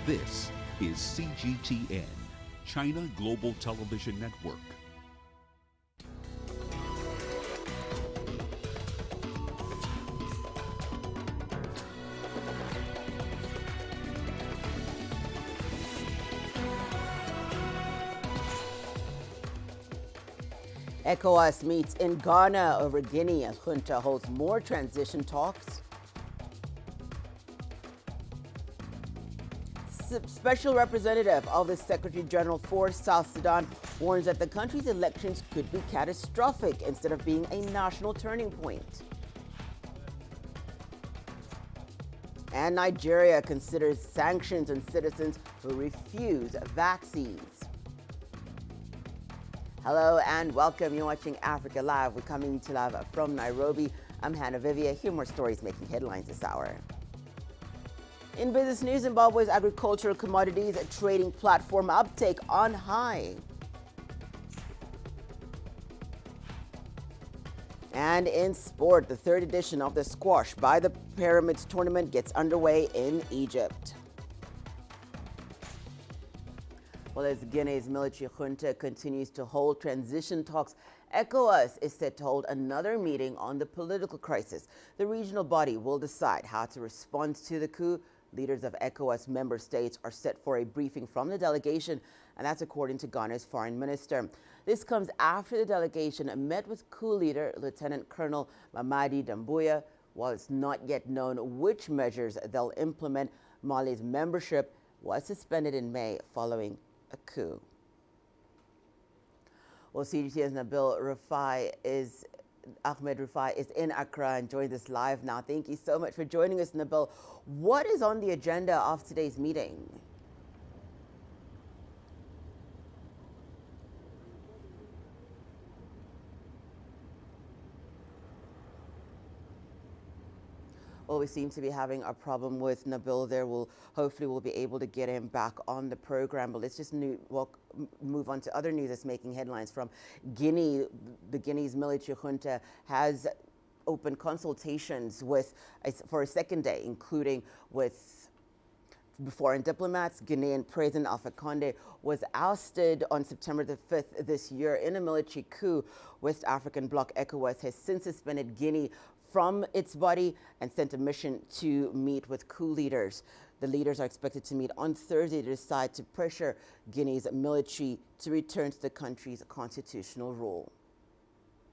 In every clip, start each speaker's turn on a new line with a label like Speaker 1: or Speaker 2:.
Speaker 1: This is CGTN, China Global Television Network.
Speaker 2: ECOWAS meets in Ghana over Guinea as junta holds more transition talks. Special representative of the Secretary General for South Sudan warns that the country's elections could be catastrophic instead of being a national turning point. And Nigeria considers sanctions on citizens who refuse vaccines. Hello and welcome. You're watching Africa Live. We're coming to live from Nairobi. I'm Hannah Viviers. Here are more stories making headlines this hour. In business news, Zimbabwe's agricultural commodities trading platform uptake on high. And in sport, the third edition of the Squash by the Pyramids tournament gets underway in Egypt. Well, as Guinea's military junta continues to hold transition talks, ECOWAS is set to hold another meeting on the political crisis. The regional body will decide how to respond to the coup. Leaders of ECOWAS member states are set for a briefing from the delegation, and that's according to Ghana's foreign minister. This comes after the delegation met with coup leader Lieutenant Colonel Mamadi Doumbouya. While it's not yet known which measures they'll implement, Mali's membership was suspended in May following a coup. Well, CGTN's Ahmed Rufai is in Accra and joins us live now. Thank you so much for joining us, Nabil. What is on the agenda of today's meeting? Well, we seem to be having a problem with Nabil there. Hopefully we'll be able to get him back on the program. But let's just move on to other news that's making headlines from Guinea. The Guinea's military junta has opened consultations for a second day, including with foreign diplomats. Guinean President Alpha Conde was ousted on September the 5th this year in a military coup. West African bloc ECOWAS has since suspended Guinea from its body and sent a mission to meet with coup leaders. The leaders are expected to meet on Thursday to decide to pressure Guinea's military to return to the country's constitutional rule.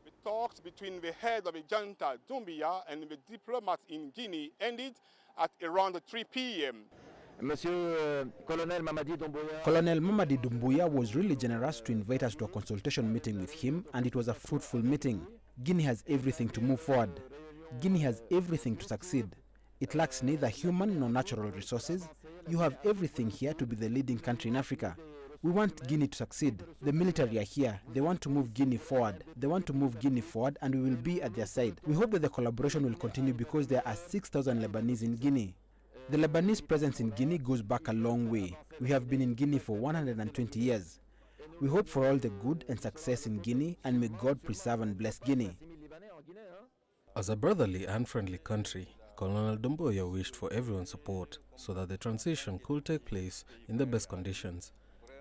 Speaker 3: The talks between the head of the junta, Doumbouya, and the diplomats in Guinea ended at around 3 p.m.
Speaker 4: Colonel Mamadi Doumbouya was really generous to invite us to a consultation meeting with him, and it was a fruitful meeting. Guinea has everything to move forward. Guinea has everything to succeed. It lacks neither human nor natural resources. You have everything here to be the leading country in Africa. We want Guinea to succeed. The military are here. They want to move Guinea forward. And we will be at their side. We hope that the collaboration will continue because there are 6,000 Lebanese in Guinea. The Lebanese presence in Guinea goes back a long way. We have been in Guinea for 120 years. We hope for all the good and success in Guinea, and may God preserve and bless Guinea.
Speaker 5: As a brotherly and friendly country, Colonel Doumbouya wished for everyone's support so that the transition could take place in the best conditions.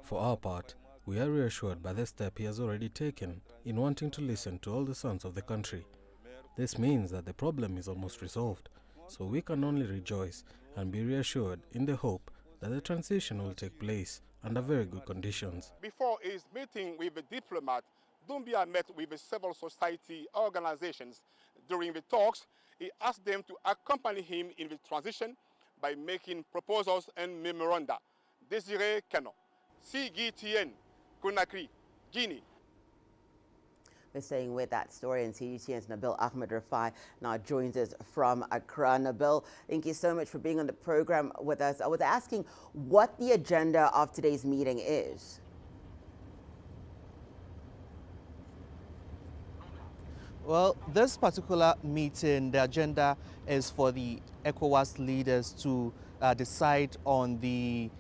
Speaker 5: For our part, we are reassured by the step he has already taken in wanting to listen to all the sons of the country. This means that the problem is almost resolved, so we can only rejoice and be reassured in the hope that the transition will take place under very good conditions.
Speaker 3: Before his meeting with the diplomat, Doumbouya met with the civil society organizations. During the talks, he asked them to accompany him in the transition by making proposals and memoranda. Desiree Kano, CGTN, Conakry, Guinea.
Speaker 2: We're staying with that story, and CGTN's Nabil Ahmed Rufai now joins us from Accra. Nabil, thank you so much for being on the program with us. I was asking what the agenda of today's meeting is.
Speaker 6: Well, this particular meeting, the agenda is for the ECOWAS leaders to decide on the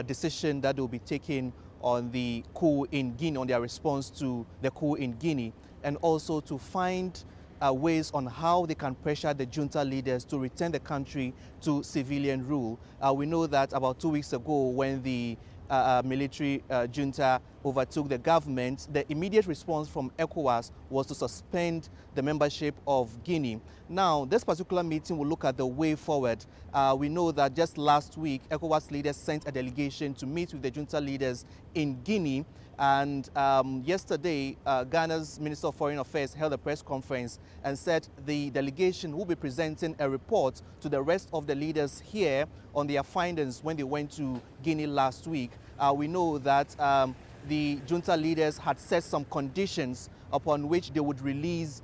Speaker 6: decision that will be taken on the coup in Guinea, on their response to the coup in Guinea, and also to find ways on how they can pressure the junta leaders to return the country to civilian rule. We know that about 2 weeks ago, when the military junta overtook the government, the immediate response from ECOWAS was to suspend the membership of Guinea. Now, this particular meeting will look at the way forward. We know that just last week, ECOWAS leaders sent a delegation to meet with the junta leaders in Guinea. And yesterday, Ghana's Minister of Foreign Affairs held a press conference and said the delegation will be presenting a report to the rest of the leaders here on their findings when they went to Guinea last week. We know that the junta leaders had set some conditions upon which they would release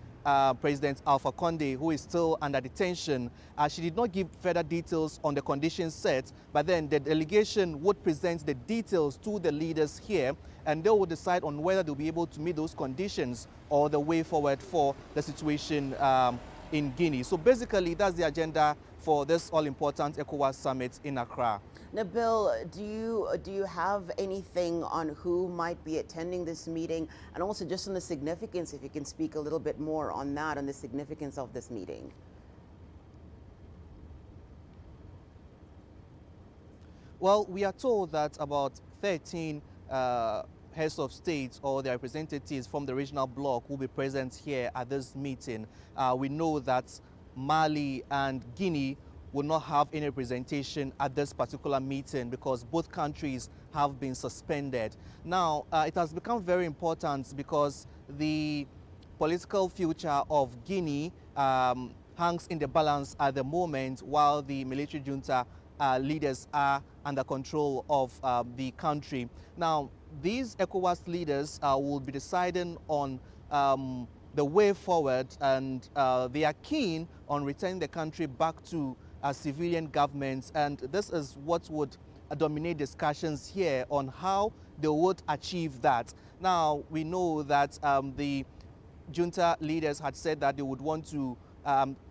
Speaker 6: President Alpha Conde, who is still under detention. She did not give further details on the conditions set, but then the delegation would present the details to the leaders here, and they will decide on whether they'll be able to meet those conditions or the way forward for the situation in Guinea. So basically, that's the agenda for this all-important ECOWAS summit in Accra.
Speaker 2: Nabil, do you have anything on who might be attending this meeting, and also just on the significance, if you can speak a little bit more on that, on the significance of this meeting?
Speaker 6: Well, we are told that about 13 heads of state or their representatives from the regional bloc will be present here at this meeting. We know that Mali and Guinea will not have any representation at this particular meeting because both countries have been suspended. Now, it has become very important because the political future of Guinea hangs in the balance at the moment, while the military junta leaders are under control of the country. Now, these ECOWAS leaders will be deciding on the way forward, and they are keen on returning the country back to civilian governments, and this is what would dominate discussions here on how they would achieve that. Now, we know that the junta leaders had said that they would want to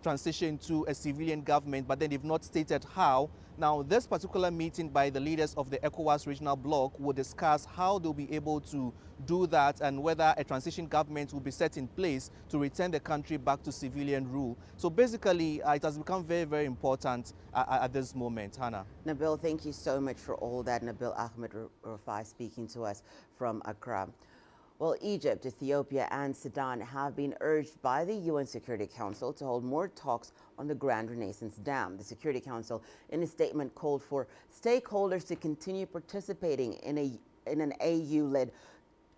Speaker 6: transition to a civilian government, but then they've not stated how. Now, this particular meeting by the leaders of the ECOWAS regional bloc will discuss how they'll be able to do that and whether a transition government will be set in place to return the country back to civilian rule. So basically, it has become very, very important at this moment. Hannah.
Speaker 2: Nabil, thank you so much for all that. Nabil Ahmed Rufai speaking to us from Accra. Well, Egypt, Ethiopia, and Sudan have been urged by the UN Security Council to hold more talks on the Grand Renaissance Dam. The Security Council, in a statement, called for stakeholders to continue participating in an AU-led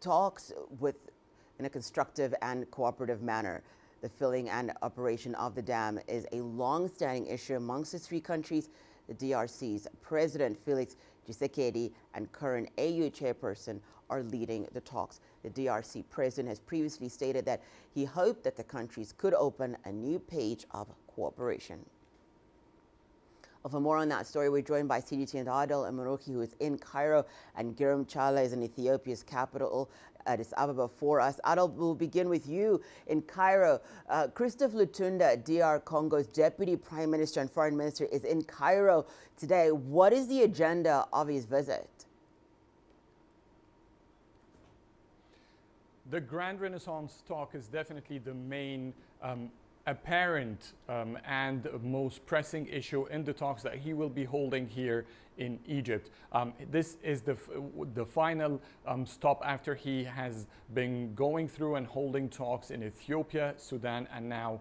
Speaker 2: talks in a constructive and cooperative manner. The filling and operation of the dam is a long-standing issue amongst the three countries. The DRC's President Felix Tshisekedi and current AU chairperson are leading the talks. The DRC president has previously stated that he hoped that the countries could open a new page of cooperation. Well, for more on that story, we're joined by CGTN Adel Amaroki, who is in Cairo, and Giram Chala is in Ethiopia's capital, Addis Ababa, for us. Adel, we'll begin with you in Cairo. Christophe Lutunda, DR Congo's Deputy Prime Minister and Foreign Minister, is in Cairo today. What is the agenda of his visit?
Speaker 7: The Grand Renaissance talk is definitely the main apparent and most pressing issue in the talks that he will be holding here in Egypt. This is the final stop after he has been going through and holding talks in Ethiopia, Sudan, and now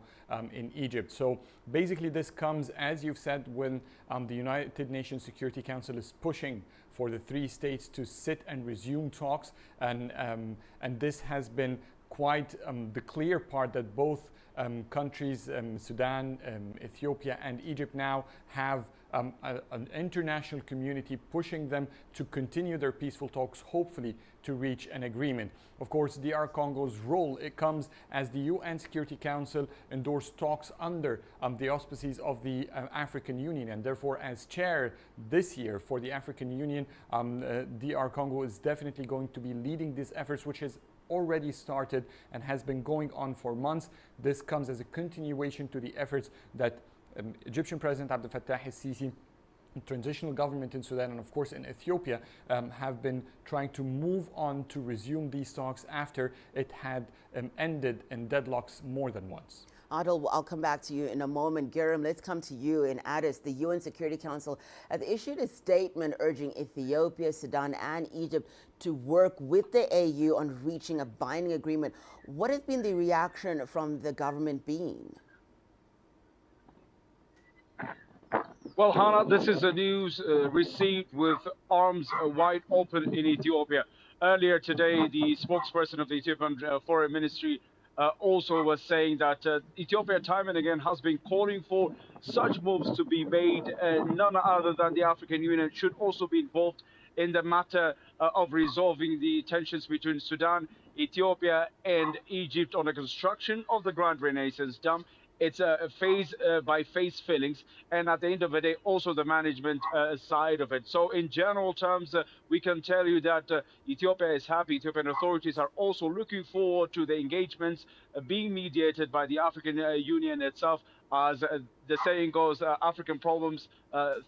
Speaker 7: in Egypt. So basically this comes, as you've said, when the United Nations Security Council is pushing for the three states to sit and resume talks, and this has been quite the clear part that both countries, Sudan, Ethiopia, and Egypt, now have an international community pushing them to continue their peaceful talks, hopefully to reach an agreement. Of course, DR Congo's role, it comes as the UN Security Council endorsed talks under the auspices of the African Union, and therefore as chair this year for the African Union, DR Congo is definitely going to be leading these efforts, which is already started and has been going on for months. This comes as a continuation to the efforts that Egyptian President Abdel Fattah el-Sisi transitional government in Sudan and of course in Ethiopia have been trying to move on to resume these talks after it had ended in deadlocks more than once.
Speaker 2: Adil, I'll come back to you in a moment. Giram, let's come to you in Addis. The UN Security Council has issued a statement urging Ethiopia, Sudan, and Egypt to work with the AU on reaching a binding agreement. What has been the reaction from the government been?
Speaker 8: Well, Hannah, this is the news received with arms wide open in Ethiopia. Earlier today, the spokesperson of the Ethiopian Foreign Ministry also was saying that Ethiopia time and again has been calling for such moves to be made. None other than the African Union should also be involved in the matter of resolving the tensions between Sudan, Ethiopia, and Egypt on the construction of the Grand Renaissance Dam. It's a phase-by-phase fillings, and at the end of the day, also the management side of it. So in general terms, we can tell you that Ethiopia is happy. Ethiopian authorities are also looking forward to the engagements being mediated by the African Union itself. As the saying goes, African problems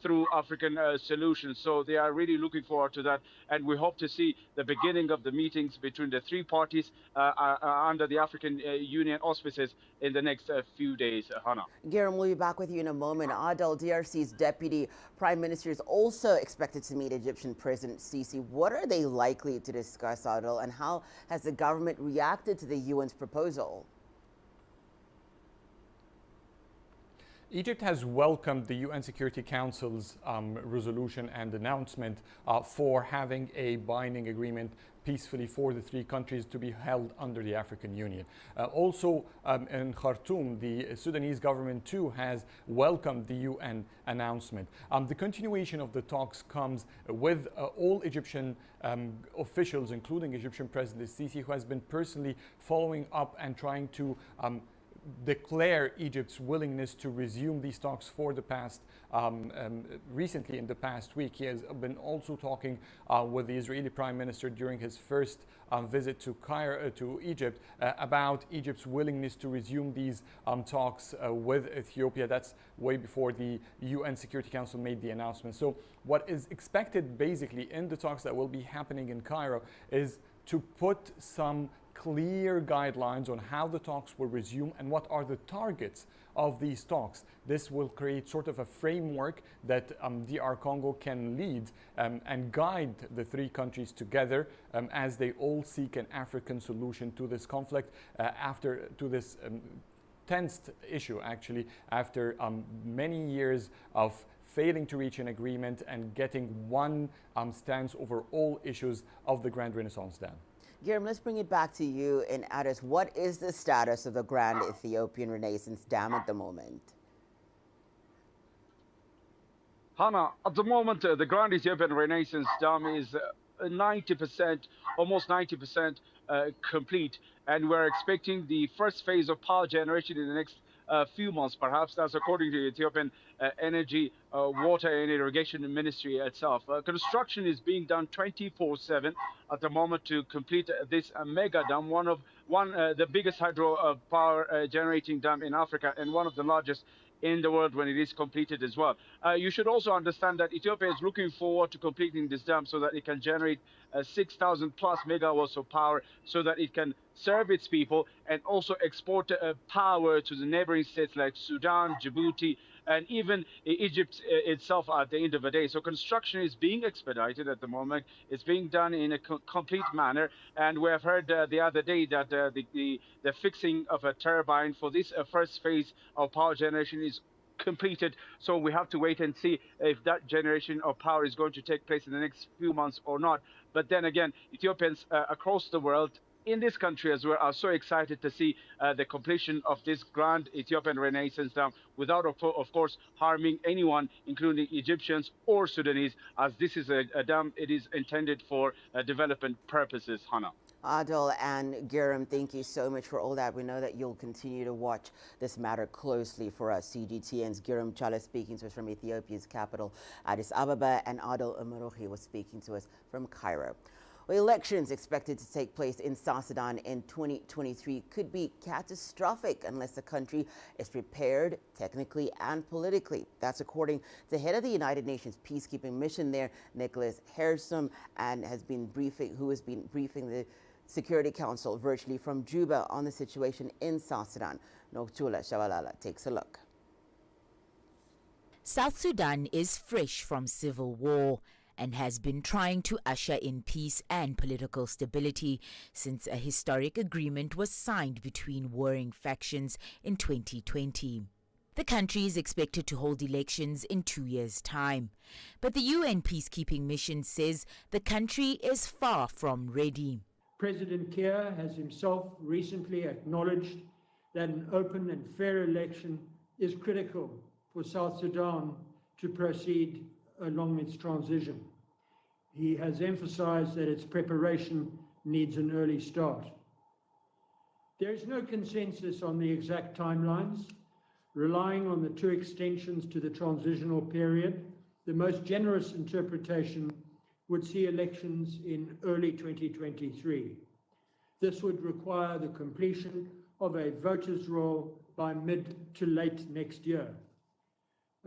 Speaker 8: through African solutions. So they are really looking forward to that. And we hope to see the beginning of the meetings between the three parties under the African Union auspices in the next few days, Hannah.
Speaker 2: Giram, we'll be back with you in a moment. Adel, DRC's Deputy Prime Minister, is also expected to meet Egyptian President Sisi. What are they likely to discuss, Adel, and how has the government reacted to the UN's proposal?
Speaker 7: Egypt has welcomed the UN Security Council's resolution and announcement for having a binding agreement peacefully for the three countries to be held under the African Union. Also in Khartoum, the Sudanese government too has welcomed the UN announcement. The continuation of the talks comes with all Egyptian officials, including Egyptian President Sisi, who has been personally following up and trying to declare Egypt's willingness to resume these talks for the past, recently in the past week. He has been also talking with the Israeli Prime Minister during his first visit to Cairo, to Egypt, about Egypt's willingness to resume these talks with Ethiopia. That's way before the UN Security Council made the announcement. So what is expected basically in the talks that will be happening in Cairo is to put some clear guidelines on how the talks will resume and what are the targets of these talks. This will create sort of a framework that DR Congo can lead and guide the three countries together as they all seek an African solution to this conflict, to this tensed issue actually, after many years of failing to reach an agreement and getting one stance over all issues of the Grand Renaissance Dam.
Speaker 2: Giram, let's bring it back to you in Addis. What is the status of the Grand Ethiopian Renaissance Dam at the moment?
Speaker 8: Hannah, at the moment, the Grand Ethiopian Renaissance Dam is 90%, almost 90% complete. And we're expecting the first phase of power generation in the next few months, perhaps. That's according to the Ethiopian Energy, Water and Irrigation Ministry itself. Construction is being done 24/7 at the moment to complete this mega dam, the biggest hydro power generating dam in Africa and one of the largest in the world when it is completed as well. You should also understand that Ethiopia is looking forward to completing this dam so that it can generate 6,000 plus megawatts of power so that it can serve its people and also export power to the neighboring states like Sudan, Djibouti, and even Egypt itself at the end of the day. So construction is being expedited at the moment. It's being done in a complete manner. And we have heard the other day that the fixing of a turbine for this first phase of power generation is completed. So we have to wait and see if that generation of power is going to take place in the next few months or not. But then again, Ethiopians across the world, in this country as well, are so excited to see the completion of this Grand Ethiopian Renaissance Dam without, of course, harming anyone, including Egyptians or Sudanese, as this is a dam, it is intended for development purposes, Hannah.
Speaker 2: Adel and Giram, thank you so much for all that. We know that you'll continue to watch this matter closely for us. CGTN's Giram Chala speaking to us from Ethiopia's capital, Addis Ababa, and Adel Umaruhi was speaking to us from Cairo. Well, elections expected to take place in South Sudan in 2023 could be catastrophic unless the country is prepared technically and politically. That's according to the head of the United Nations peacekeeping mission there, Nicholas Haysom, and who has been briefing the Security Council virtually from Juba on the situation in South Sudan. Noktula Shabalala takes a look.
Speaker 9: South Sudan is fresh from civil war and has been trying to usher in peace and political stability since a historic agreement was signed between warring factions in 2020. The country is expected to hold elections in 2 years' time. But the UN peacekeeping mission says the country is far from ready.
Speaker 10: President Kiir has himself recently acknowledged that an open and fair election is critical for South Sudan to proceed along its transition. He has emphasized that its preparation needs an early start. There is no consensus on the exact timelines. Relying on the 2 extensions to the transitional period, the most generous interpretation would see elections in early 2023. This would require the completion of a voters' roll by mid to late next year.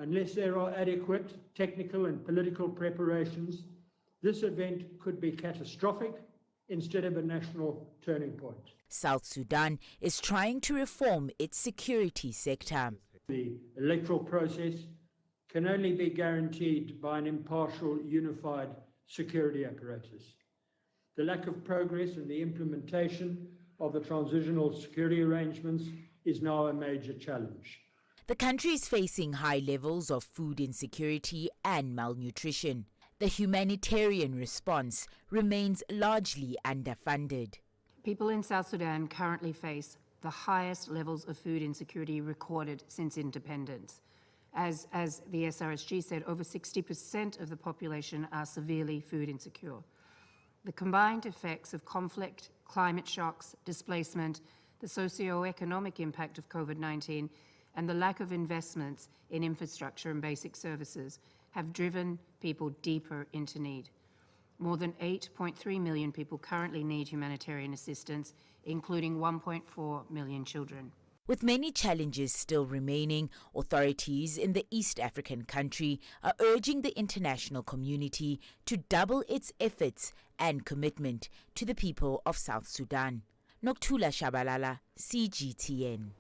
Speaker 10: Unless there are adequate technical and political preparations, this event could be catastrophic instead of a national turning point.
Speaker 9: South Sudan is trying to reform its security sector.
Speaker 10: The electoral process can only be guaranteed by an impartial, unified security apparatus. The lack of progress in the implementation of the transitional security arrangements is now a major challenge.
Speaker 9: The country is facing high levels of food insecurity and malnutrition. The humanitarian response remains largely underfunded.
Speaker 11: People in South Sudan currently face the highest levels of food insecurity recorded since independence. As the SRSG said, over 60% of the population are severely food insecure. The combined effects of conflict, climate shocks, displacement, the socio-economic impact of COVID-19, and the lack of investments in infrastructure and basic services have driven people deeper into need. More than 8.3 million people currently need humanitarian assistance, including 1.4 million children.
Speaker 9: With many challenges still remaining, authorities in the East African country are urging the international community to double its efforts and commitment to the people of South Sudan. Noktula Shabalala, CGTN.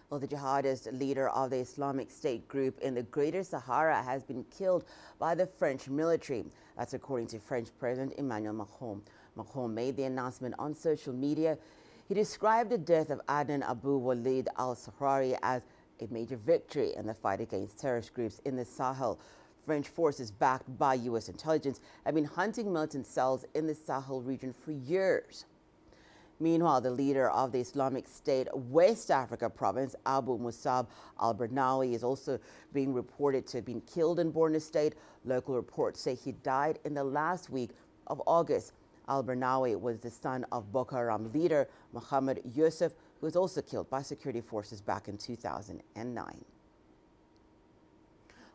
Speaker 2: Well, the jihadist leader of the Islamic State group in the Greater Sahara has been killed by the French military. That's according to French President Emmanuel Macron. Macron made the announcement on social media. He described the death of Adnan Abu Walid al-Sahrawi as a major victory in the fight against terrorist groups in the Sahel. French forces backed by U.S. intelligence have been hunting militant cells in the Sahel region for years. Meanwhile, the leader of the Islamic State West Africa province, Abu Musab al-Barnawi, is also being reported to have been killed in Borno State. Local reports say he died in the last week of August. Al-Barnawi was the son of Boko Haram leader Mohammed Yusuf, who was also killed by security forces back in 2009.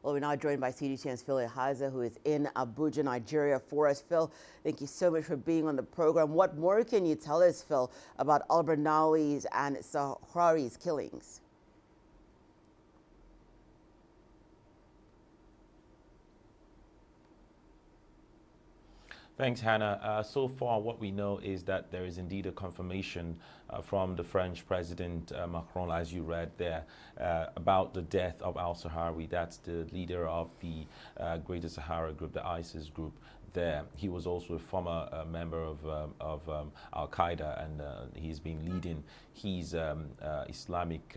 Speaker 2: Well, we're now joined by CGTN's Phil Ehaza, who is in Abuja, Nigeria for us. Phil, thank you so much for being on the program. What more can you tell us, Phil, about al-Barnawi's and Sahrawi's killings?
Speaker 12: Thanks, Hannah. So far, what we know is that there is indeed a confirmation from the French President Macron, as you read there, about the death of al-Sahrawi. That's the leader of the Greater Sahara group, the ISIS group there. He was also a former member of Al-Qaeda, and he's been leading his Islamic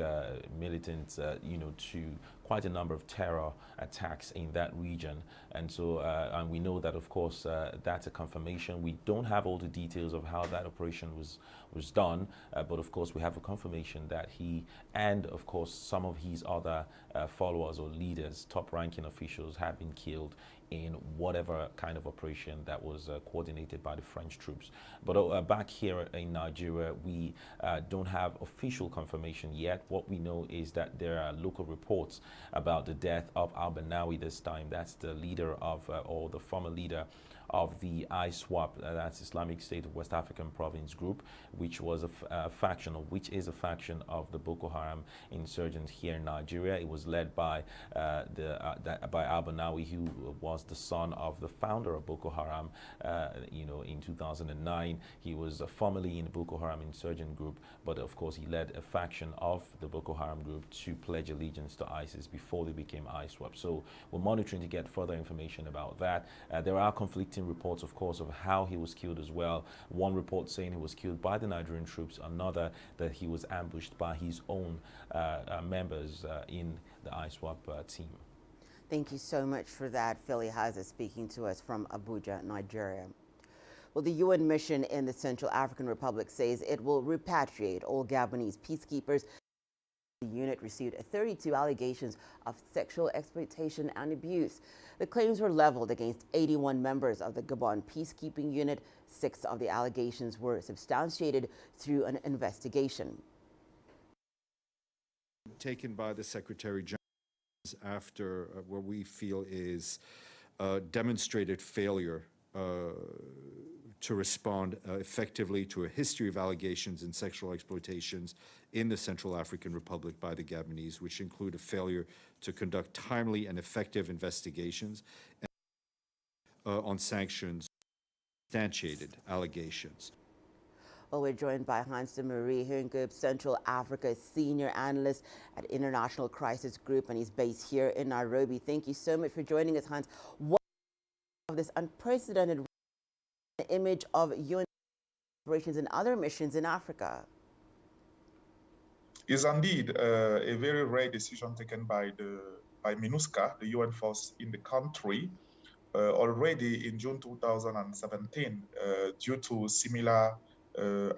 Speaker 12: militants, to quite a number of terror attacks in that region. And so, and we know that, of course, that's a confirmation. We don't have all the details of how that operation was done, but of course we have a confirmation that he and, of course, some of his other followers or leaders, top-ranking officials, have been killed in whatever kind of operation that was coordinated by the French troops. But back here in Nigeria, we don't have official confirmation yet. What we know is that there are local reports about the death of al-Barnawi this time. That's the leader of, or the former leader of the ISWAP, that's Islamic State of West African Province Group, which was a faction, or which is a faction of the Boko Haram insurgents here in Nigeria. It was led by Al-Banawi, who was the son of the founder of Boko Haram. In 2009, he was formerly in the Boko Haram insurgent group, but of course he led a faction of the Boko Haram group to pledge allegiance to ISIS before they became ISWAP. So we're monitoring to get further information about that. There are conflicting reports, of course, of how he was killed as well. One report saying he was killed by the Nigerian troops, another that he was ambushed by his own members in the ISWAP team.
Speaker 2: Thank you so much for that. Philly Haza speaking to us from Abuja, Nigeria. Well, the UN mission in the Central African Republic says it will repatriate all Gabonese peacekeepers. The unit received 32 allegations of sexual exploitation and abuse. The claims were leveled against 81 members of the Gabon peacekeeping unit. 6 of the allegations were substantiated through an investigation.
Speaker 13: Taken by the Secretary General after what we feel is demonstrated failure to respond effectively to a history of allegations and sexual exploitations in the Central African Republic by the Gabonese, which include a failure to conduct timely and effective investigations on sanctions, substantiated allegations.
Speaker 2: Well, we're joined by Hans de Marie Hungub, Central Africa Senior Analyst at International Crisis Group, and he's based here in Nairobi. Thank you so much for joining us, Hans. What of this unprecedented image of UN operations and other missions in Africa?
Speaker 14: Is indeed a very rare decision taken by MINUSCA, the UN force in the country, already in June 2017, due to similar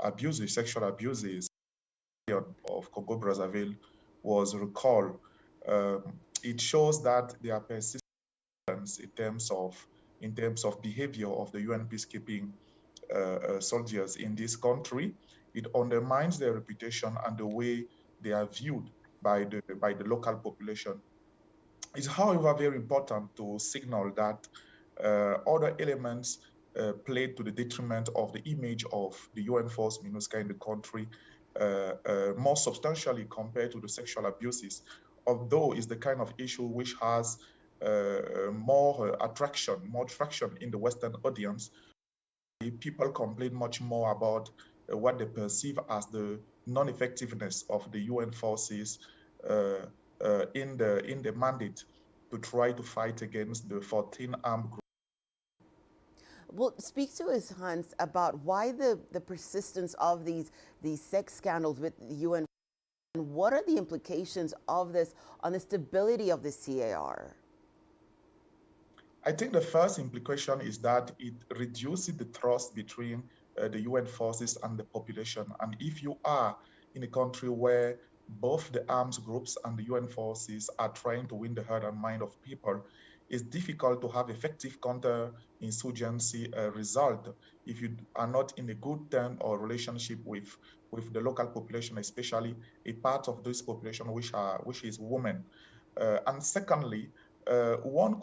Speaker 14: abuses, sexual abuses of Congo-Brazzaville was recalled. It shows that there are persistence in terms of behavior of the UN peacekeeping soldiers in this country. It undermines their reputation and the way they are viewed by the local population. It's, however, very important to signal that other elements played to the detriment of the image of the UN force MINUSCA in the country more substantially compared to the sexual abuses, although it's the kind of issue which has more traction in the Western audience. People complain much more about what they perceive as the non-effectiveness of the UN forces in the mandate to try to fight against the 14 armed groups.
Speaker 2: Well, speak to us, Hans, about why the persistence of these sex scandals with the UN, and what are the implications of this on the stability of the CAR?
Speaker 14: I think the first implication is that it reduces the trust between the UN forces and the population. And if you are in a country where both the armed groups and the UN forces are trying to win the heart and mind of people, it's difficult to have effective counter-insurgency result if you are not in a good term or relationship with the local population, especially a part of this population which is women. And secondly, one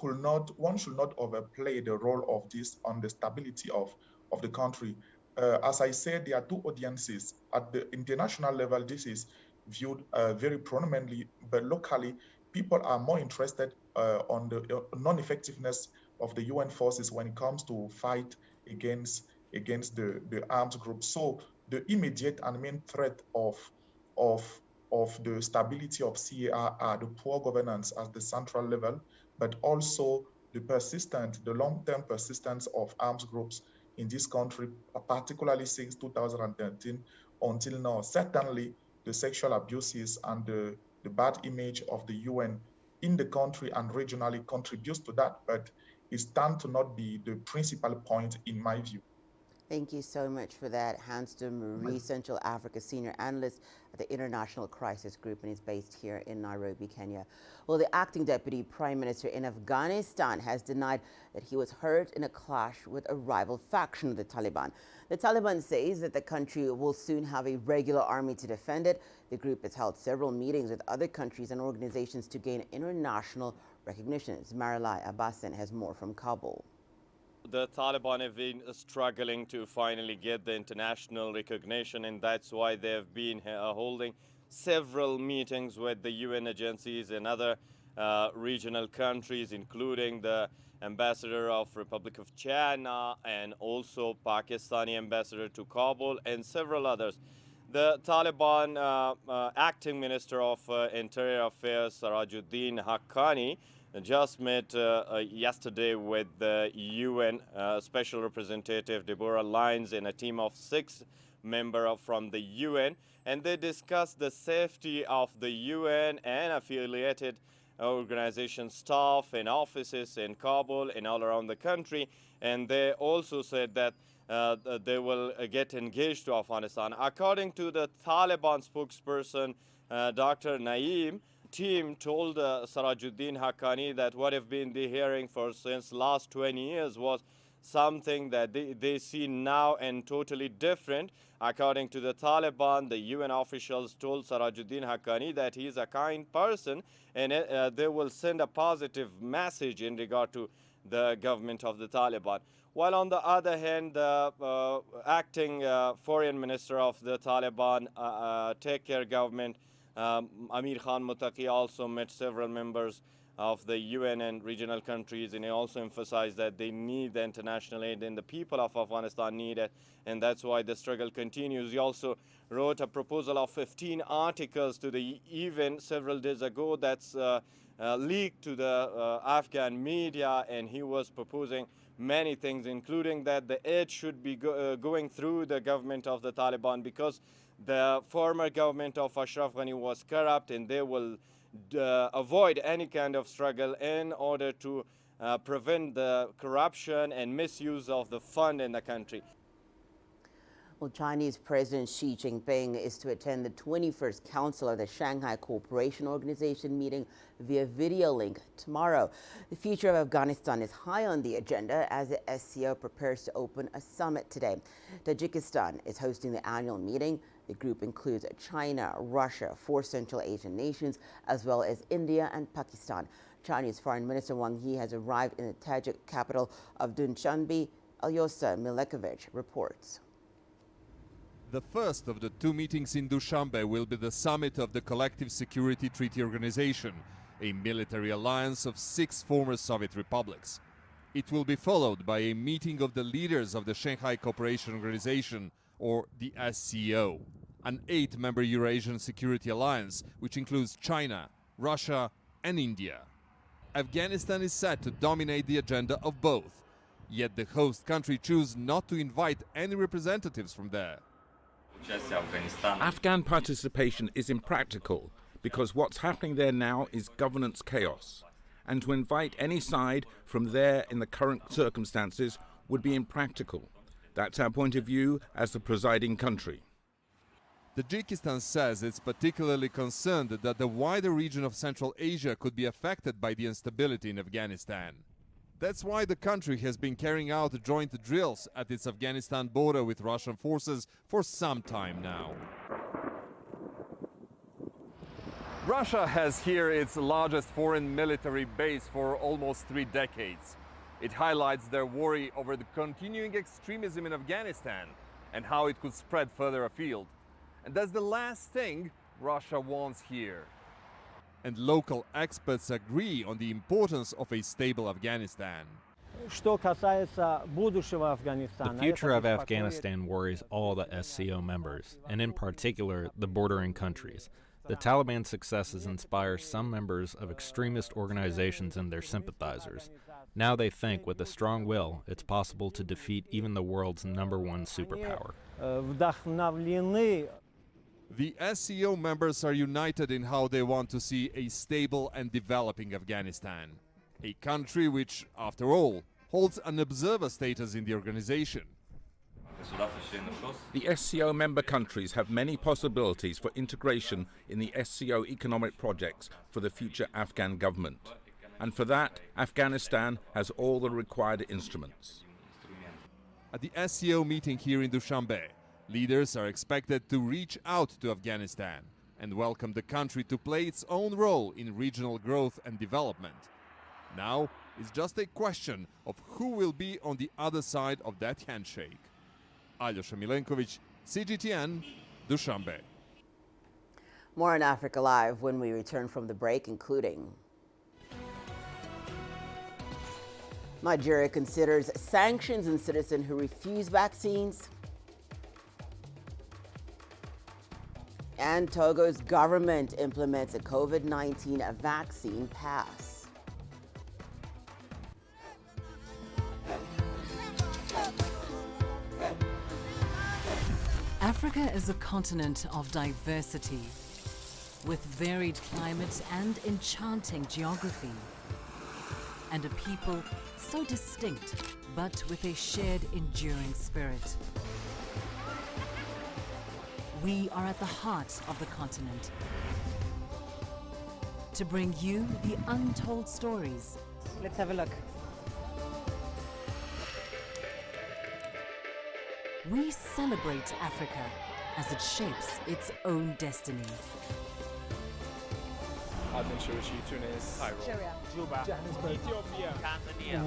Speaker 14: should not overplay the role of this on the stability of the country. As I said, there are two audiences. At the international level, this is viewed very prominently, but locally, people are more interested on the non-effectiveness of the UN forces when it comes to fight against the armed groups. So the immediate and main threat of the stability of CAR are the poor governance at the central level, but also the long-term persistence of armed groups in this country, particularly since 2013 until now. Certainly, the sexual abuses and the bad image of the UN in the country and regionally contributes to that, but it stands to not be the principal point in my view.
Speaker 2: Thank you so much for that, Hans de Marie, Central Africa Senior Analyst at the International Crisis Group, and he's based here in Nairobi, Kenya. Well, the acting Deputy Prime Minister in Afghanistan has denied that he was hurt in a clash with a rival faction of the Taliban. The Taliban says that the country will soon have a regular army to defend it. The group has held several meetings with other countries and organizations to gain international recognition. Zmarilai Abbasin has more from Kabul.
Speaker 15: the Taliban have been struggling to finally get the international recognition, and that's why they have been holding several meetings with the UN agencies and other regional countries, including the ambassador of Republic of China and also Pakistani ambassador to Kabul and several others. The Taliban acting minister of Interior Affairs, Sirajuddin Haqqani, just met yesterday with the UN Special Representative Deborah Lyons and a team of 6 members from the UN, and they discussed the safety of the UN and affiliated organization staff and offices in Kabul and all around the country, and they also said that they will get engaged to Afghanistan. According to the Taliban spokesperson, Dr. Naeem, team told Sirajuddin Haqqani that what have been the hearing for since last 20 years was something that they see now and totally different. According to the Taliban, the UN officials told Sirajuddin Haqqani that he is a kind person and they will send a positive message in regard to the government of the Taliban. While on the other hand, the acting foreign minister of the Taliban Take Care government, Amir Khan Muttaqi, also met several members of the UN and regional countries, and he also emphasized that they need the international aid and the people of Afghanistan need it, and that's why the struggle continues. He also wrote a proposal of 15 articles to the UN several days ago that's leaked to the Afghan media, and he was proposing many things, including that the aid should be going through the government of the Taliban because the former government of Ashraf Ghani was corrupt, and they will avoid any kind of struggle in order to prevent the corruption and misuse of the fund in the country.
Speaker 2: Well, Chinese President Xi Jinping is to attend the 21st Council of the Shanghai Cooperation Organization meeting via video link tomorrow. The future of Afghanistan is high on the agenda as the SCO prepares to open a summit today. Tajikistan is hosting the annual meeting. The group includes China, Russia, 4 Central Asian nations, as well as India and Pakistan. Chinese Foreign Minister Wang Yi has arrived in the Tajik capital of Dushanbe. Alyosa Milekovic reports.
Speaker 16: The first of the 2 meetings in Dushanbe will be the summit of the Collective Security Treaty Organization, a military alliance of 6 former Soviet republics. It will be followed by a meeting of the leaders of the Shanghai Cooperation Organization, or the SCO, an 8-member Eurasian security alliance which includes China, Russia and India. Afghanistan is set to dominate the agenda of both, yet the host country chose not to invite any representatives from there.
Speaker 17: Afghan participation is impractical because what's happening there now is governance chaos, and to invite any side from there in the current circumstances would be impractical. That's our point of view as the presiding country.
Speaker 16: Tajikistan says it's particularly concerned that the wider region of Central Asia could be affected by the instability in Afghanistan. That's why the country has been carrying out joint drills at its Afghanistan border with Russian forces for some time now. Russia has here its largest foreign military base for almost 3 decades. It highlights their worry over the continuing extremism in Afghanistan and how it could spread further afield. And that's the last thing Russia wants here. And local experts agree on the importance of a stable Afghanistan.
Speaker 18: The
Speaker 19: future of Afghanistan worries all the SCO members, and in particular the bordering countries. The Taliban successes inspire some members of extremist organizations and their sympathizers. Now they think with a strong will it's possible to defeat even the world's #1 superpower.
Speaker 16: The SCO members are united in how they want to see a stable and developing Afghanistan, a country which, after all, holds an observer status in the organization.
Speaker 17: The SCO member countries have many possibilities for integration in the SCO economic projects for the future Afghan government. And for that, Afghanistan has all the required instruments.
Speaker 16: At the SCO meeting here in Dushanbe, leaders are expected to reach out to Afghanistan and welcome the country to play its own role in regional growth and development. Now it's just a question of who will be on the other side of that handshake. Aljosha Milenkovic, CGTN, Dushanbe.
Speaker 2: More on Africa Live when we return from the break, including Nigeria considers sanctions on citizens who refuse vaccines. And Togo's government implements a COVID-19 vaccine pass.
Speaker 20: Africa is a continent of diversity, with varied climates and enchanting geography, and a people so distinct, but with a shared enduring spirit. We are at the heart of the continent to bring you the untold stories.
Speaker 21: Let's have a look.
Speaker 20: We celebrate Africa as it shapes its own destiny.
Speaker 22: Tunis, Cairo,
Speaker 21: Juba,
Speaker 22: Johannesburg, Ethiopia, Tanzania.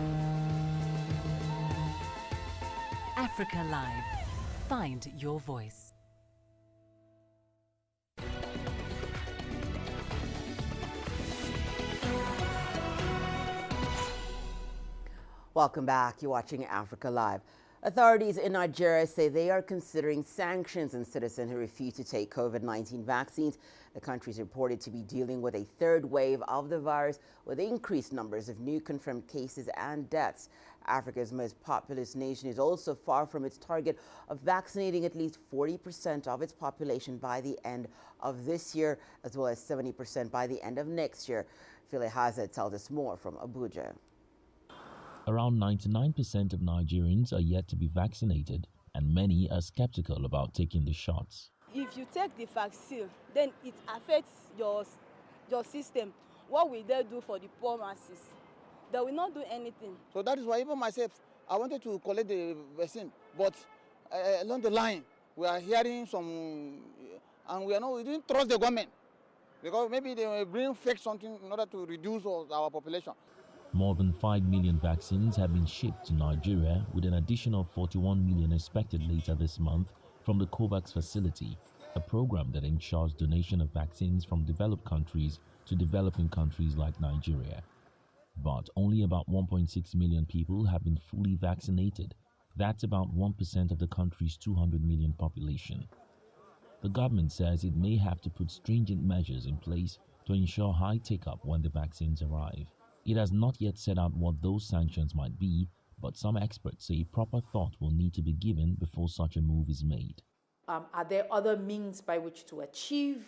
Speaker 20: Africa Live. Find your voice.
Speaker 2: Welcome back. You're watching Africa Live. Authorities in Nigeria say they are considering sanctions on citizens who refuse to take COVID-19 vaccines. The country is reported to be dealing with a third wave of the virus with increased numbers of new confirmed cases and deaths. Africa's most populous nation is also far from its target of vaccinating at least 40% of its population by the end of this year, as well as 70% by the end of next year. Philly Hazard tells us more from Abuja.
Speaker 23: Around 99% of Nigerians are yet to be vaccinated, and many are skeptical about taking the shots.
Speaker 24: If you take the vaccine, then it affects your system. What will they do for the poor masses? They will not do anything.
Speaker 25: So that is why even myself, I wanted to collect the vaccine, but along the line, we are hearing some, and we didn't trust the government, because maybe they will bring fake something in order to reduce our population.
Speaker 23: More than 5 million vaccines have been shipped to Nigeria, with an additional 41 million expected later this month from the COVAX facility, a program that ensures donation of vaccines from developed countries to developing countries like Nigeria. But only about 1.6 million people have been fully vaccinated. That's about 1% of the country's 200 million population. The government says it may have to put stringent measures in place to ensure high take-up when the vaccines arrive. It has not yet set out what those sanctions might be, but some experts say proper thought will need to be given before such a move is made.
Speaker 26: Are there other means by which to achieve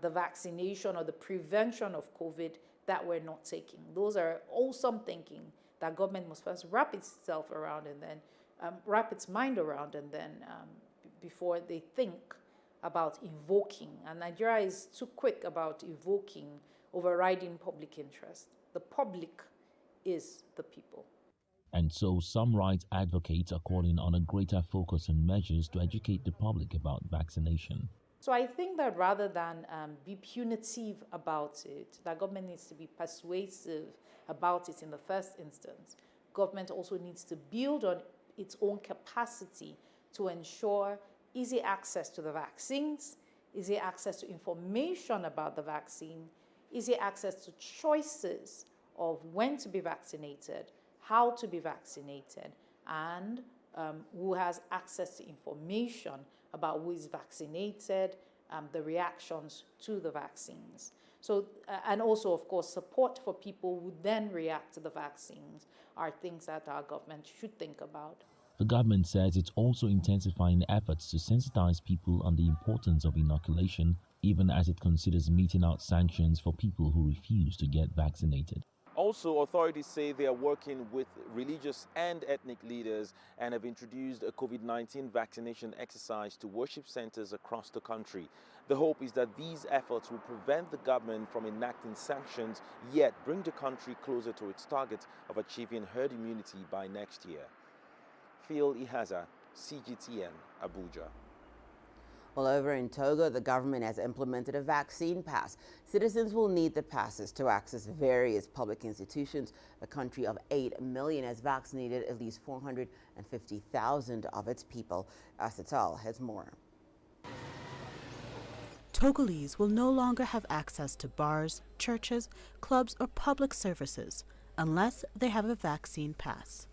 Speaker 26: the vaccination or the prevention of COVID that we're not taking? Those are all some thinking that government must first wrap itself around and then wrap its mind around, and then before they think about invoking. And Nigeria is too quick about invoking, overriding public interest. The public is the people.
Speaker 23: And so some rights advocates are calling on a greater focus on measures to educate the public about vaccination.
Speaker 26: So I think that rather than be punitive about it, that government needs to be persuasive about it in the first instance. Government also needs to build on its own capacity to ensure easy access to the vaccines, easy access to information about the vaccine, easy access to choices of when to be vaccinated, how to be vaccinated, and who has access to information about who is vaccinated, the reactions to the vaccines. So, and also, of course, support for people who then react to the vaccines are things that our government should think about.
Speaker 23: The government says it's also intensifying efforts to sensitize people on the importance of inoculation, even as it considers meting out sanctions for people who refuse to get vaccinated.
Speaker 12: Also, authorities say they are working with religious and ethnic leaders and have introduced a COVID-19 vaccination exercise to worship centers across the country. The hope is that these efforts will prevent the government from enacting sanctions, yet bring the country closer to its target of achieving herd immunity by next year. Phil Ihaza, CGTN, Abuja.
Speaker 2: Well, over in Togo, the government has implemented a vaccine pass. Citizens will need the passes to access various public institutions. The country of 8 million has vaccinated at least 450,000 of its people. Asatal has more.
Speaker 1: Togolese will no longer have access to bars, churches, clubs, or public services unless they have a vaccine pass.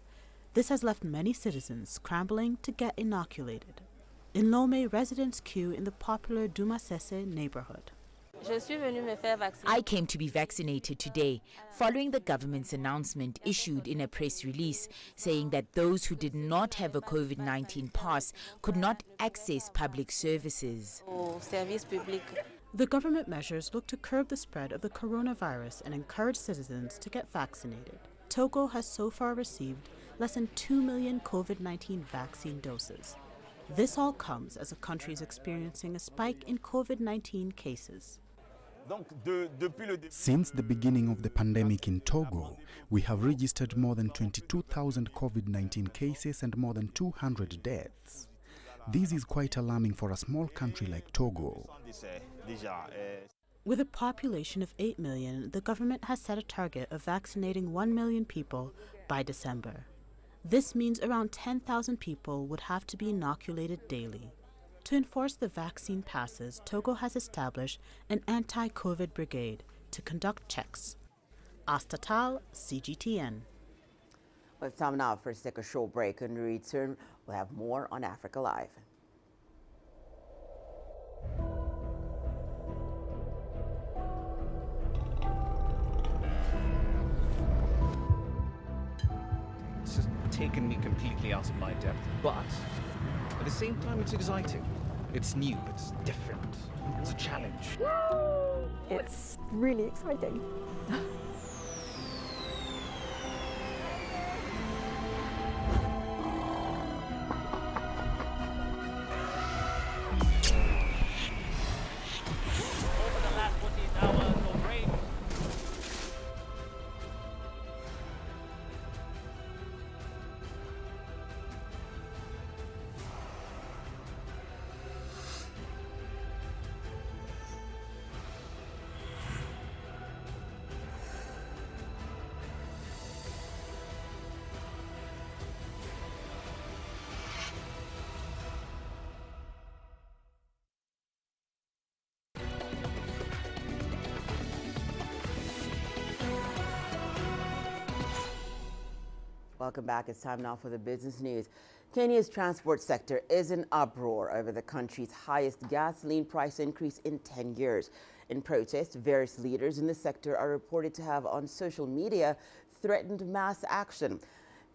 Speaker 1: This has left many citizens scrambling to get inoculated. In Lomé, residents queue in the popular Dumasese neighborhood.
Speaker 9: I came to be vaccinated today, following the government's announcement issued in a press release saying that those who did not have a COVID-19 pass could not access public services.
Speaker 1: The government measures look to curb the spread of the coronavirus and encourage citizens to get vaccinated. Togo has so far received less than 2 million COVID-19 vaccine doses. This all comes as the country is experiencing a spike in COVID-19 cases.
Speaker 3: Since the beginning of the pandemic in Togo, we have registered more than 22,000 COVID-19 cases and more than 200 deaths. This is quite alarming for a small country like Togo.
Speaker 1: With a population of 8 million, the government has set a target of vaccinating 1 million people by December. This means around 10,000 people would have to be inoculated daily. To enforce the vaccine passes, Togo has established an anti-COVID brigade to conduct checks. Astatal, CGTN.
Speaker 2: Well, it's time now for us to take a short break. When we return, we'll have more on Africa Live.
Speaker 4: It's just taken me completely out of my depth, but at the same time it's exciting. It's new, it's different, it's a challenge.
Speaker 5: It's really exciting.
Speaker 2: Welcome back. It's time now for the business news. Kenya's transport sector is in uproar over the country's highest gasoline price increase in 10 years. In protest, various leaders in the sector are reported to have on social media threatened mass action.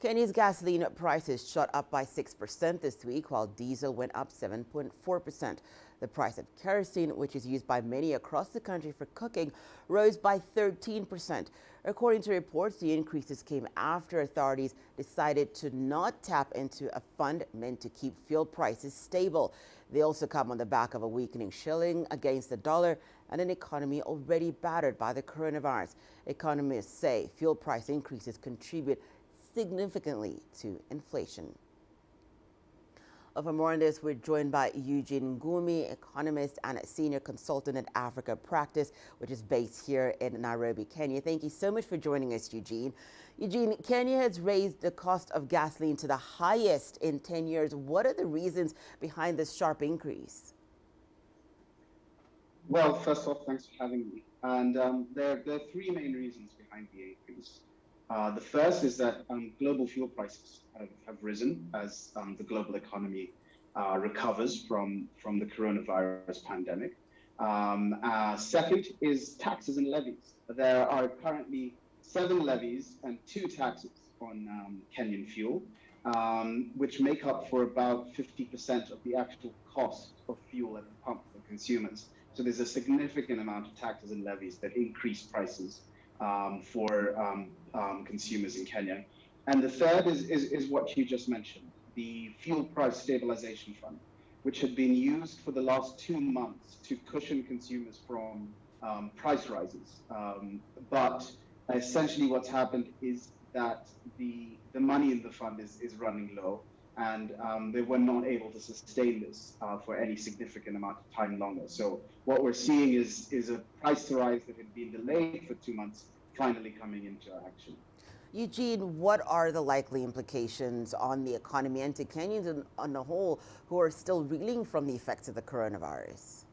Speaker 2: Kenya's gasoline prices shot up by 6% this week, while diesel went up 7.4%. The price of kerosene, which is used by many across the country for cooking, rose by 13%. According to reports, the increases came after authorities decided to not tap into a fund meant to keep fuel prices stable. They also come on the back of a weakening shilling against the dollar and an economy already battered by the coronavirus. Economists say fuel price increases contribute significantly to inflation. For more on this, we're joined by Eugene Ngumi, economist and a senior consultant at Africa Practice, which is based here in Nairobi, Kenya. Thank you so much for joining us, Eugene. Eugene, Kenya has raised the cost of gasoline to the highest in 10 years. What are the reasons behind this sharp increase?
Speaker 6: Well, first off, thanks for having me. And there are three main reasons behind the increase. The first is that global fuel prices have risen as the global economy recovers from the coronavirus pandemic. Second is taxes and levies. There are currently 7 levies and 2 taxes on Kenyan fuel, which make up for about 50% of the actual cost of fuel at the pump for consumers. So there's a significant amount of taxes and levies that increase prices for consumers in Kenya. And the third is what you just mentioned, the Fuel Price Stabilization Fund, which had been used for the last 2 months to cushion consumers from price rises. But essentially what's happened is that the money in the fund is running low, and they were not able to sustain this for any significant amount of time longer. So what we're seeing is a price rise that had been delayed for 2 months finally coming into action.
Speaker 2: Eugene, what are the likely implications on the economy and to Kenyans on the whole who are still reeling from the effects of the coronavirus?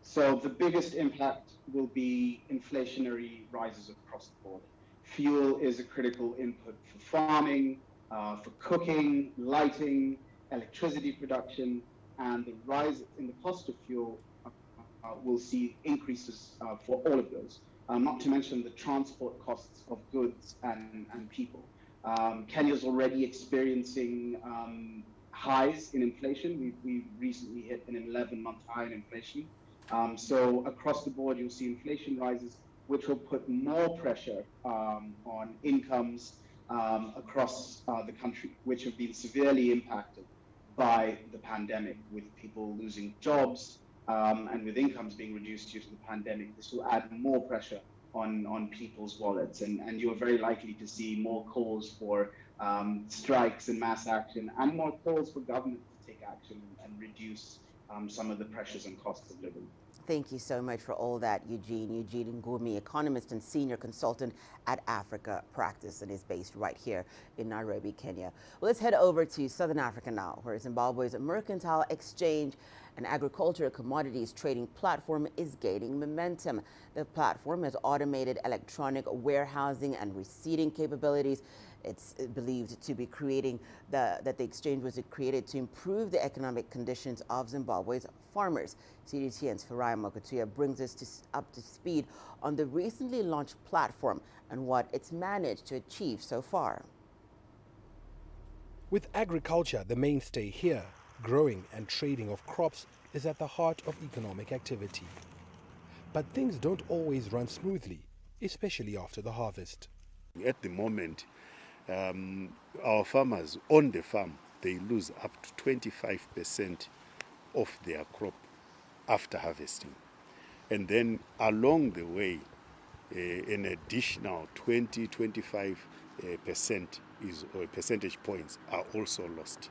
Speaker 6: So the biggest impact will be inflationary rises across the board. Fuel is a critical input for farming, for cooking, lighting, electricity production, and the rise in the cost of fuel will see increases for all of those. Not to mention the transport costs of goods and people. Kenya's already experiencing highs in inflation. We recently hit an 11-month high in inflation. So across the board, you'll see inflation rises, which will put more pressure on incomes across the country, which have been severely impacted by the pandemic, with people losing jobs, and with incomes being reduced due to the pandemic. This will add more pressure on people's wallets, and you're very likely to see more calls for strikes and mass action, and more calls for government to take action and reduce some of the pressures and costs of living.
Speaker 2: Thank you so much for all that, Eugene. Eugene Ngumi, economist and senior consultant at Africa Practice, and is based right here in Nairobi, Kenya. Well, let's head over to Southern Africa now, where Zimbabwe's mercantile exchange and agricultural commodities trading platform is gaining momentum. The platform has automated electronic warehousing and receipting capabilities. It's believed to be that the exchange was created to improve the economic conditions of Zimbabwe's farmers. CGTN's Farai Mokutuya brings us up to speed on the recently launched platform and what it's managed to achieve so far.
Speaker 7: With agriculture the mainstay here, growing and trading of crops is at the heart of economic activity. But things don't always run smoothly, especially after the harvest.
Speaker 8: At the moment, our farmers on the farm, they lose up to 25% of their crop after harvesting. And then along the way, an additional 20-25% percentage points are also lost.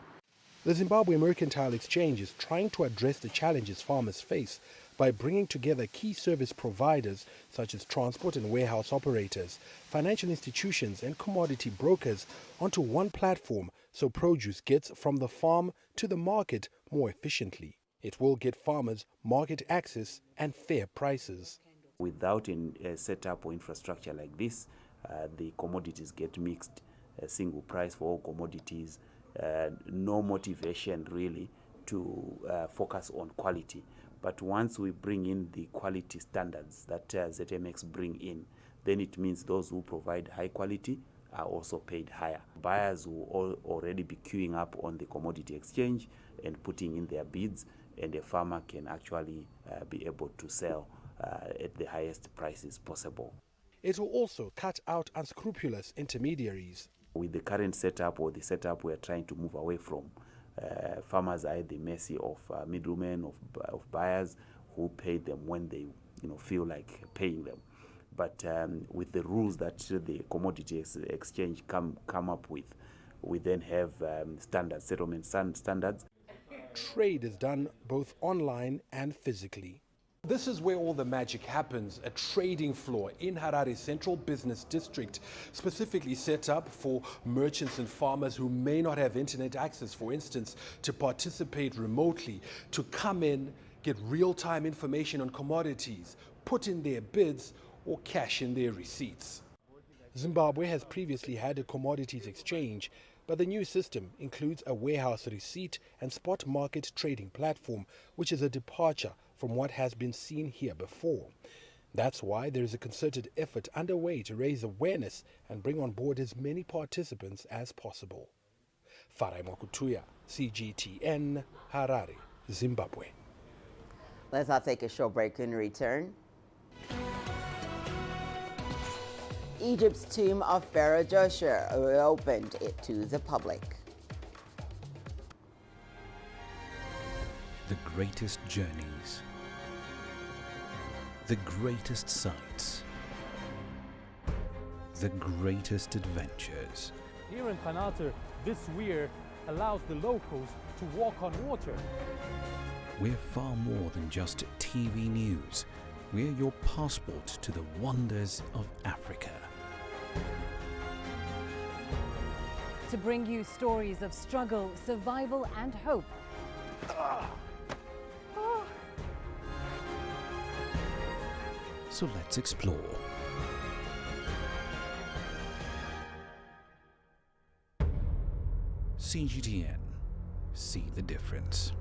Speaker 7: The Zimbabwe Mercantile Exchange is trying to address the challenges farmers face by bringing together key service providers such as transport and warehouse operators, financial institutions and commodity brokers onto one platform so produce gets from the farm to the market more efficiently. It will get farmers market access and fair prices.
Speaker 10: Without a setup or infrastructure like this, the commodities get mixed, a single price for all commodities, no motivation really to focus on quality. But once we bring in the quality standards that ZMX bring in, then it means those who provide high quality are also paid higher. Buyers will already be queuing up on the commodity exchange and putting in their bids, and a farmer can actually be able to sell at the highest prices possible.
Speaker 7: It will also cut out unscrupulous intermediaries.
Speaker 10: With the current setup, or the setup we are trying to move away from, farmers are at the mercy of middlemen, of buyers who pay them when they feel like paying them. But with the rules that the commodity exchange come up with, we then have settlement standards.
Speaker 7: Trade is done both online and physically. This is where all the magic happens, a trading floor in Harare's central business district, specifically set up for merchants and farmers who may not have internet access, for instance, to participate remotely, to come in, get real-time information on commodities, put in their bids, or cash in their receipts. Zimbabwe has previously had a commodities exchange, but the new system includes a warehouse receipt and spot market trading platform, which is a departure from what has been seen here before. That's why there is a concerted effort underway to raise awareness and bring on board as many participants as possible. Farai Mokutuya, CGTN, Harare, Zimbabwe.
Speaker 2: Let's now take a short break and return. Egypt's tomb of Pharaoh Joshua reopened it to the public.
Speaker 11: The greatest journeys, the greatest sights, the greatest adventures.
Speaker 18: Here in Counter,
Speaker 13: This weir allows the locals to walk on water.
Speaker 11: We're far more than just TV news. We're your passport to the wonders of Africa.
Speaker 20: To bring you stories of struggle, survival and hope.
Speaker 11: So let's explore. CGTN. See the difference.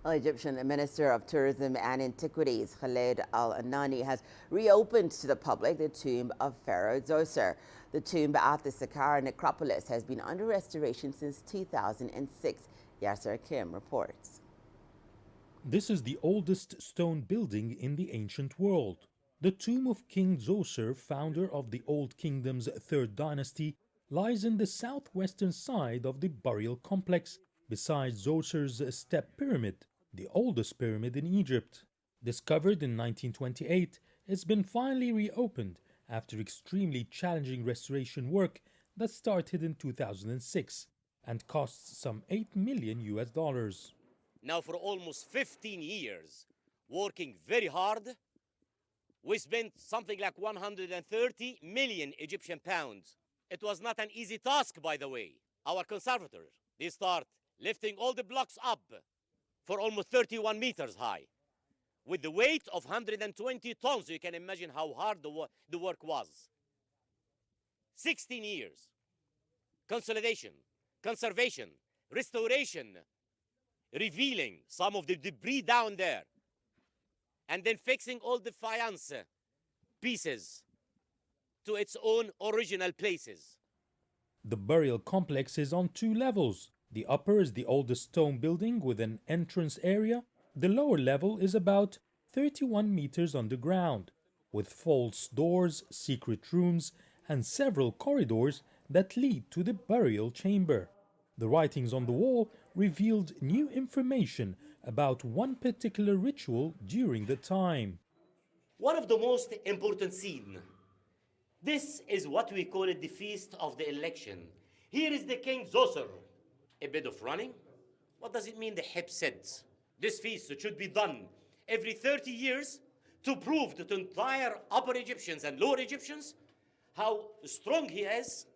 Speaker 2: Egyptian Minister of Tourism and Antiquities Khaled Al-Anani has reopened to the public the tomb of Pharaoh Djoser. The tomb at the Saqqara necropolis has been under restoration since 2006. Yasser Kim reports.
Speaker 14: This is the oldest stone building in the ancient world. The tomb of King Djoser, founder of the Old Kingdom's third dynasty, lies in the southwestern side of the burial complex, beside Djoser's step pyramid, the oldest pyramid in Egypt. Discovered in 1928, it's been finally reopened after extremely challenging restoration work that started in 2006 and costs some $8 million.
Speaker 15: Now for almost 15 years, working very hard, we spent something like 130 million Egyptian pounds. It was not an easy task, by the way. Our conservators, they start lifting all the blocks up for almost 31 meters high. With the weight of 120 tons, you can imagine how hard the work was. 16 years. Consolidation, conservation, restoration, revealing some of the debris down there, and then fixing all the faience pieces to its own original places.
Speaker 14: The burial complex is on 2 levels. The upper is the oldest stone building with an entrance area. The lower level is about 31 meters underground, with false doors, secret rooms, and several corridors that lead to the burial chamber. The writings on the wall revealed new information about one particular ritual during the time.
Speaker 15: One of the most important scenes. This is what we call it the feast of the election. Here is the King Djoser. A bit of running. What does it mean, the hip said? This feast should be done every 30 years to prove to the entire Upper Egyptians and Lower Egyptians how strong he is,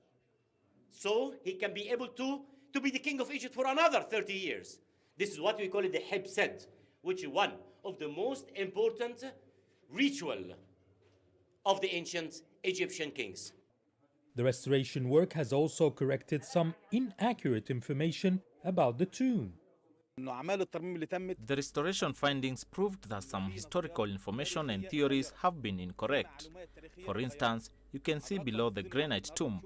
Speaker 15: so he can be able to be the king of Egypt for another 30 years. This is what we call it the hip said, which is one of the most important ritual of the ancient Egyptian kings.
Speaker 14: The restoration work has also corrected some inaccurate information about the tomb.
Speaker 17: The restoration findings proved that some historical information and theories have been incorrect. For instance, you can see below the granite tomb.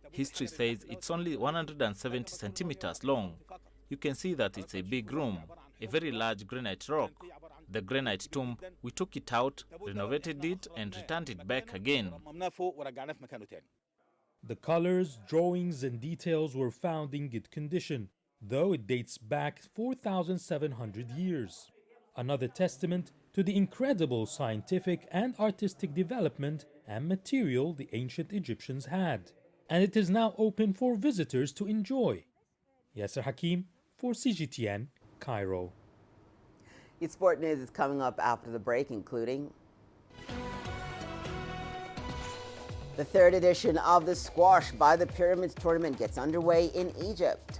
Speaker 17: History says it's only 170 centimeters long. You can see that it's a big room, a very large granite rock. The granite tomb, we took it out, renovated it, and returned it back again.
Speaker 14: The colors, drawings, and details were found in good condition, though it dates back 4,700 years. Another testament to the incredible scientific and artistic development and material the ancient Egyptians had. And it is now open for visitors to enjoy. Yasser Hakim for CGTN, Cairo.
Speaker 2: Your sport news is coming up after the break, including the 3rd edition of the Squash by the Pyramids tournament gets underway in Egypt.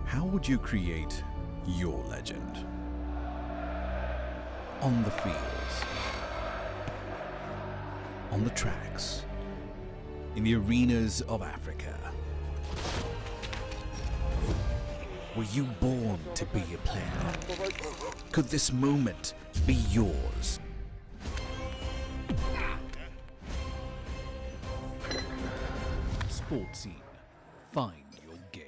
Speaker 11: How would you create your legend? On the fields, on the tracks, in the arenas of Africa. Were you born to be a player? Could this moment be yours? Sports Scene. Find your game.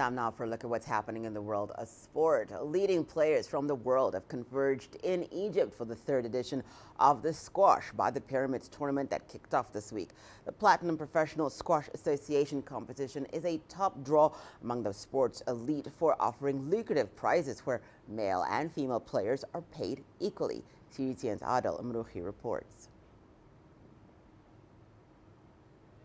Speaker 2: Time now for a look at what's happening in the world of sport. Leading players from the world have converged in Egypt for the third edition of the Squash by the Pyramids tournament that kicked off this week. The Platinum Professional Squash Association competition is a top draw among the sport's elite for offering lucrative prizes where male and female players are paid equally. CGTN's Adel Amrouhi reports.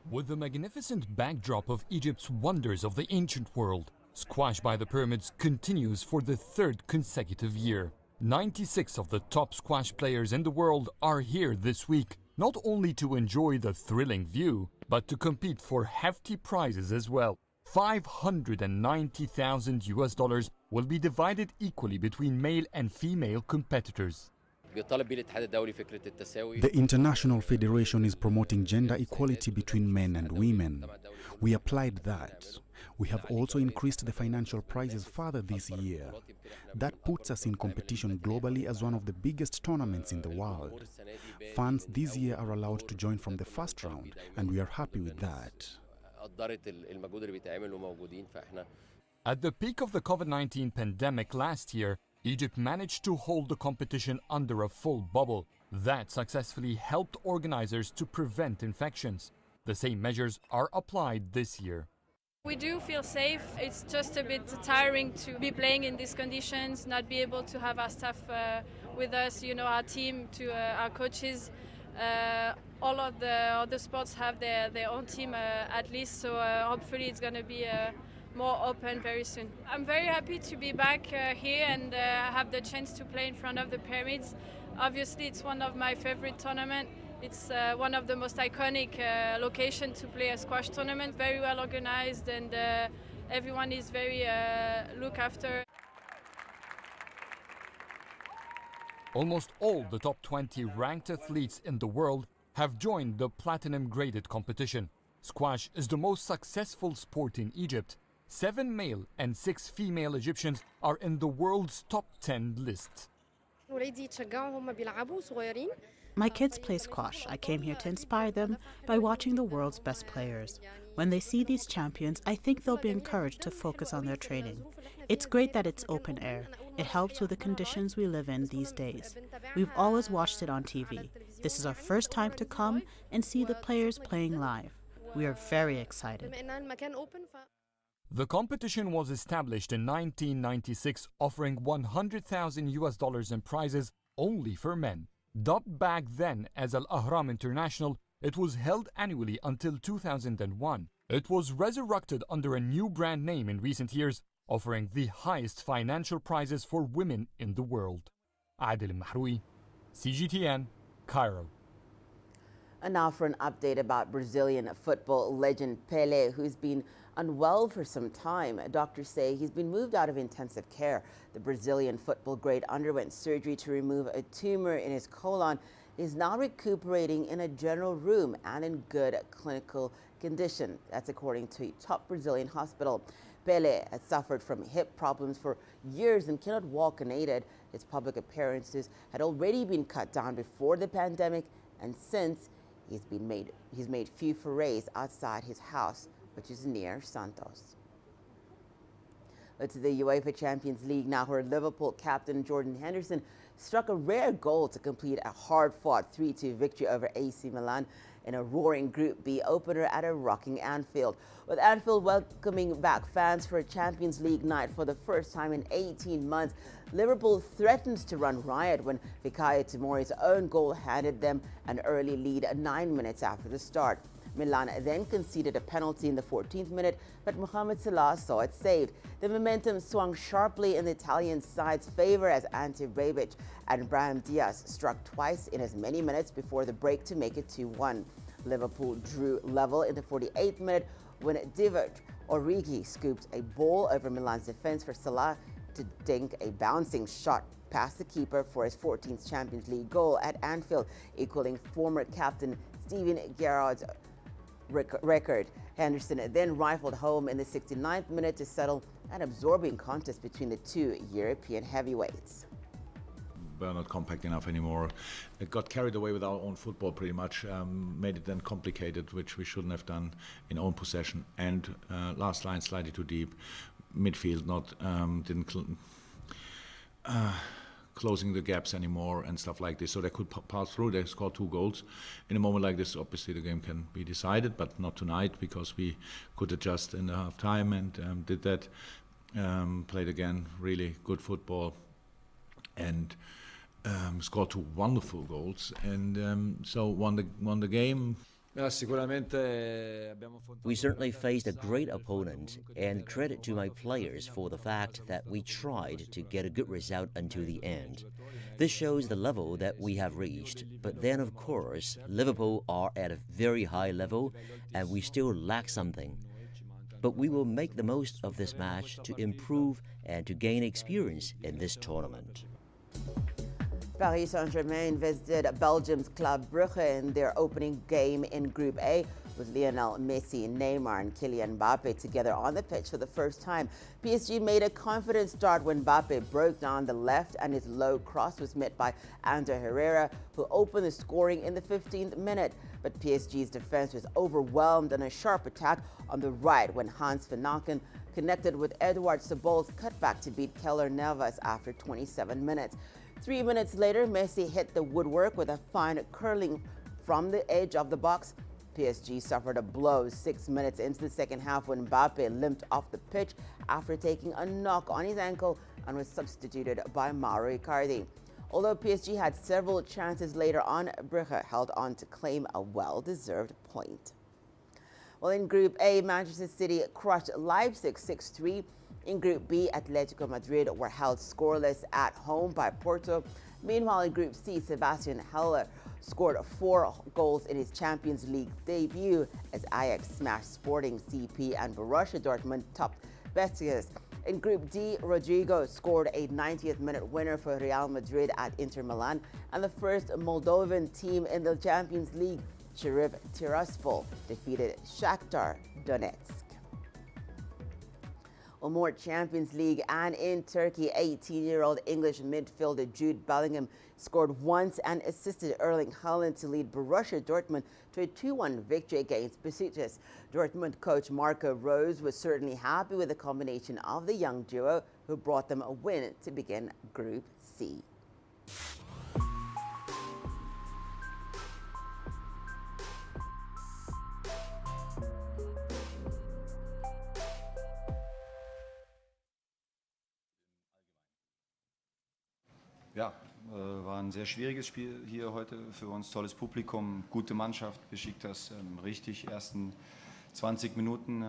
Speaker 16: With the magnificent backdrop of Egypt's wonders of the ancient world, Squash by the Pyramids continues for the third consecutive year. 96 of the top squash players in the world are here this week, not only to enjoy the thrilling view, but to compete for hefty prizes as well. $590,000 will be divided equally between male and female competitors.
Speaker 3: The International Federation is promoting gender equality between men and women. We applied that. We have also increased the financial prizes further this year. That puts us in competition globally as one of the biggest tournaments in the world. Fans this year are allowed to join from the first round, and we are happy with that.
Speaker 16: At the peak of the COVID-19 pandemic last year, Egypt managed to hold the competition under a full bubble. That successfully helped organizers to prevent infections. The same measures are applied this year.
Speaker 19: We do feel safe. It's just a bit tiring to be playing in these conditions, not be able to have our staff with us, our team, our coaches. All of the other sports have their own team at least, so hopefully it's going to be more open very soon. I'm very happy to be back here and have the chance to play in front of the Pyramids. Obviously, it's one of my favorite tournaments. It's one of the most iconic locations to play a squash tournament. Very well organized, and everyone is very looked after.
Speaker 16: Almost all the top 20 ranked athletes in the world have joined the platinum-graded competition. Squash is the most successful sport in Egypt. 7 male and 6 female Egyptians are in the world's top 10 list.
Speaker 1: My kids play squash. I came here to inspire them by watching the world's best players. When they see these champions, I think they'll be encouraged to focus on their training. It's great that it's open air. It helps with the conditions we live in these days. We've always watched it on TV. This is our first time to come and see the players playing live. We are very excited.
Speaker 16: The competition was established in 1996, offering $100,000 in prizes only for men. Dubbed back then as Al Ahram International, it was held annually until 2001. It was resurrected under a new brand name in recent years, offering the highest financial prizes for women in the world. Adel Mahroui, CGTN, Cairo.
Speaker 2: And now for an update about Brazilian football legend Pelé, who's been unwell for some time. Doctors say he's been moved out of intensive care. The Brazilian football great underwent surgery to remove a tumor in his colon. He's now recuperating in a general room and in good clinical condition. That's according to a top Brazilian hospital. Pelé has suffered from hip problems for years and cannot walk unaided. His public appearances had already been cut down before the pandemic, and since he's made few forays outside his house, which is near Santos. To the UEFA Champions League now, where Liverpool captain Jordan Henderson struck a rare goal to complete a hard-fought 3-2 victory over AC Milan in a roaring Group B opener at a rocking Anfield. With Anfield welcoming back fans for a Champions League night for the first time in 18 months, Liverpool threatens to run riot when Fikayo Tomori's own goal handed them an early lead 9 minutes after the start. Milan then conceded a penalty in the 14th minute, but Mohamed Salah saw it saved. The momentum swung sharply in the Italian side's favor as Ante Rebic and Brahim Diaz struck twice in as many minutes before the break to make it 2-1. Liverpool drew level in the 48th minute when Divock Origi scooped a ball over Milan's defense for Salah to dink a bouncing shot past the keeper for his 14th Champions League goal at Anfield, equaling former captain Steven Gerrard's record. Henderson then rifled home in the 69th minute to settle an absorbing contest between the two European heavyweights.
Speaker 21: We're not compact enough anymore. It got carried away with our own football pretty much, made it then complicated, which we shouldn't have done in own possession, and last line slightly too deep. midfield not closing the gaps anymore and stuff like this. So they could pass through. They scored 2 goals. In a moment like this, obviously the game can be decided, but not tonight because we could adjust in the half time and did that. Played again really good football and scored 2 wonderful goals and so won the game.
Speaker 12: We certainly faced a great opponent, and credit to my players for the fact that we tried to get a good result until the end. This shows the level that we have reached, but then of course Liverpool are at a very high level and we still lack something. But we will make the most of this match to improve and to gain experience in this tournament.
Speaker 2: Paris Saint-Germain visited Belgium's Club Brugge in their opening game in Group A with Lionel Messi, Neymar and Kylian Mbappe together on the pitch for the first time. PSG made a confident start when Mbappe broke down the left and his low cross was met by Ander Herrera, who opened the scoring in the 15th minute. But PSG's defense was overwhelmed in a sharp attack on the right when Hans van Aken connected with Edouard Sabol's cutback to beat Keylor Navas after 27 minutes. 3 minutes later, Messi hit the woodwork with a fine curling from the edge of the box. PSG suffered a blow 6 minutes into the second half when Mbappe limped off the pitch after taking a knock on his ankle and was substituted by Mauro Icardi. Although PSG had several chances later on, Brugge held on to claim a well-deserved point. Well, in Group A, Manchester City crushed Leipzig 6-3. In Group B, Atletico Madrid were held scoreless at home by Porto. Meanwhile, in Group C, Sebastian Haller scored 4 goals in his Champions League debut as Ajax smashed Sporting CP and Borussia Dortmund topped Besiktas. In Group D, Rodrigo scored a 90th minute winner for Real Madrid at Inter Milan, and the first Moldovan team in the Champions League, Sheriff Tiraspol, defeated Shakhtar Donetsk. Well, more Champions League, and in Turkey, 18-year-old English midfielder Jude Bellingham scored once and assisted Erling Haaland to lead Borussia Dortmund to a 2-1 victory against Besiktas. Dortmund coach Marco Rose was certainly happy with the combination of the young duo, who brought them a win to begin Group C.
Speaker 22: Ja, war ein sehr schwieriges Spiel hier heute für uns. Tolles Publikum, gute Mannschaft. Besiktas richtig. Ersten 20 Minuten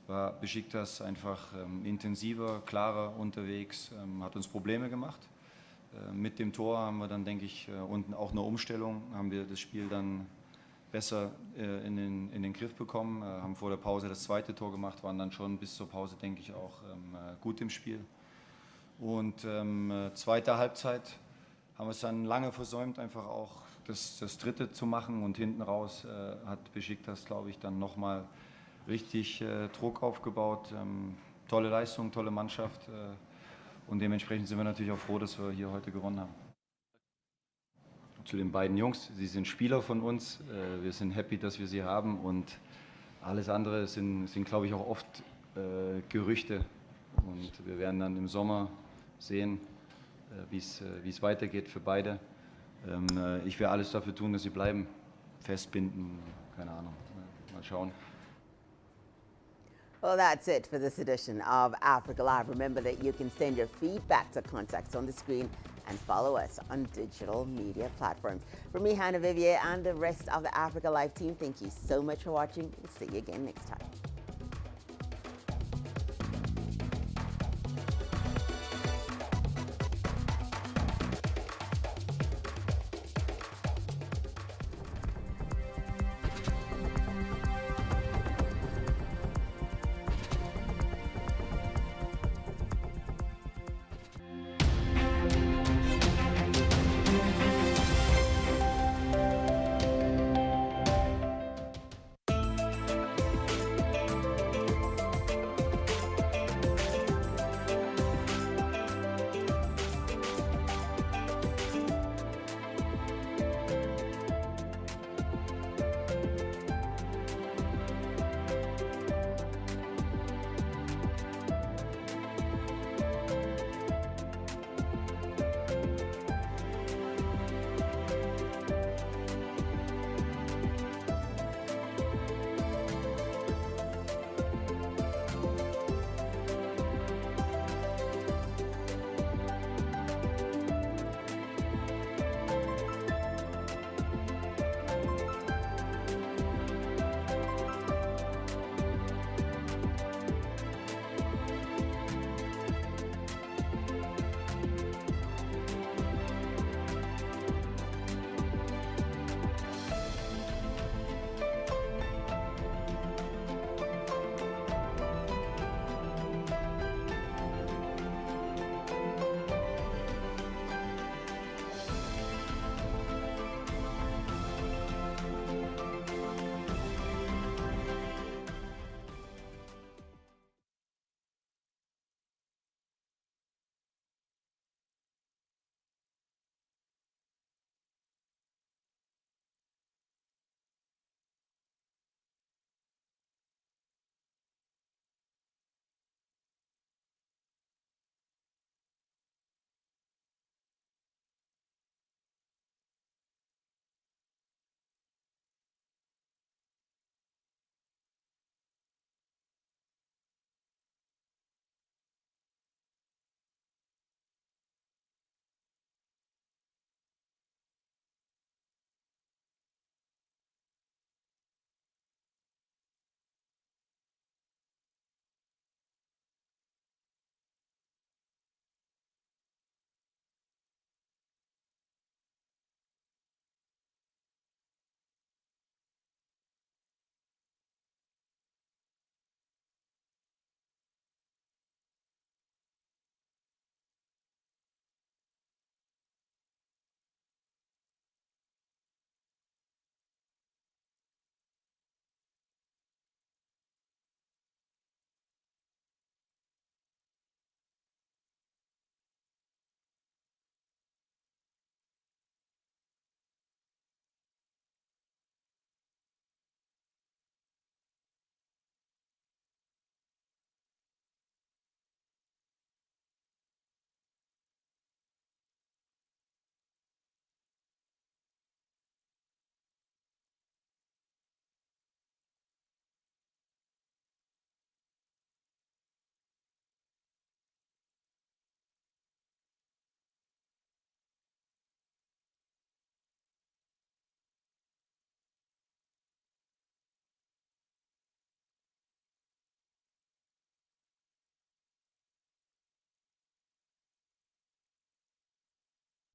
Speaker 22: war Besiktas einfach intensiver, klarer unterwegs, hat uns Probleme gemacht. Mit dem Tor haben wir dann, denke ich, und auch eine Umstellung, haben wir das Spiel dann besser in den Griff bekommen. Haben vor der Pause das zweite Tor gemacht, waren dann schon bis zur Pause, denke ich, auch gut im Spiel. Und zweite Halbzeit haben wir es dann lange versäumt, einfach auch das dritte zu machen. Und hinten raus hat Besiktas, glaube ich, dann nochmal richtig Druck aufgebaut. Tolle Leistung, tolle Mannschaft. Und dementsprechend sind wir natürlich auch froh, dass wir hier heute gewonnen haben. Zu den beiden Jungs, sie sind Spieler von uns. Wir sind happy, dass wir sie haben. Und alles andere sind glaube ich, auch oft Gerüchte. Und wir werden dann im Sommer sehen, wie es weitergeht für beide. Ich werde alles dafür tun, dass sie bleiben, festbinden, keine Ahnung, mal schauen.
Speaker 2: Well, that's it for this edition of Africa Live. Remember that you can send your feedback to contacts on the screen and follow us on digital media platforms. For me, Hannah Viviers, and the rest of the Africa Live team, thank you so much for watching. We'll see you again next time.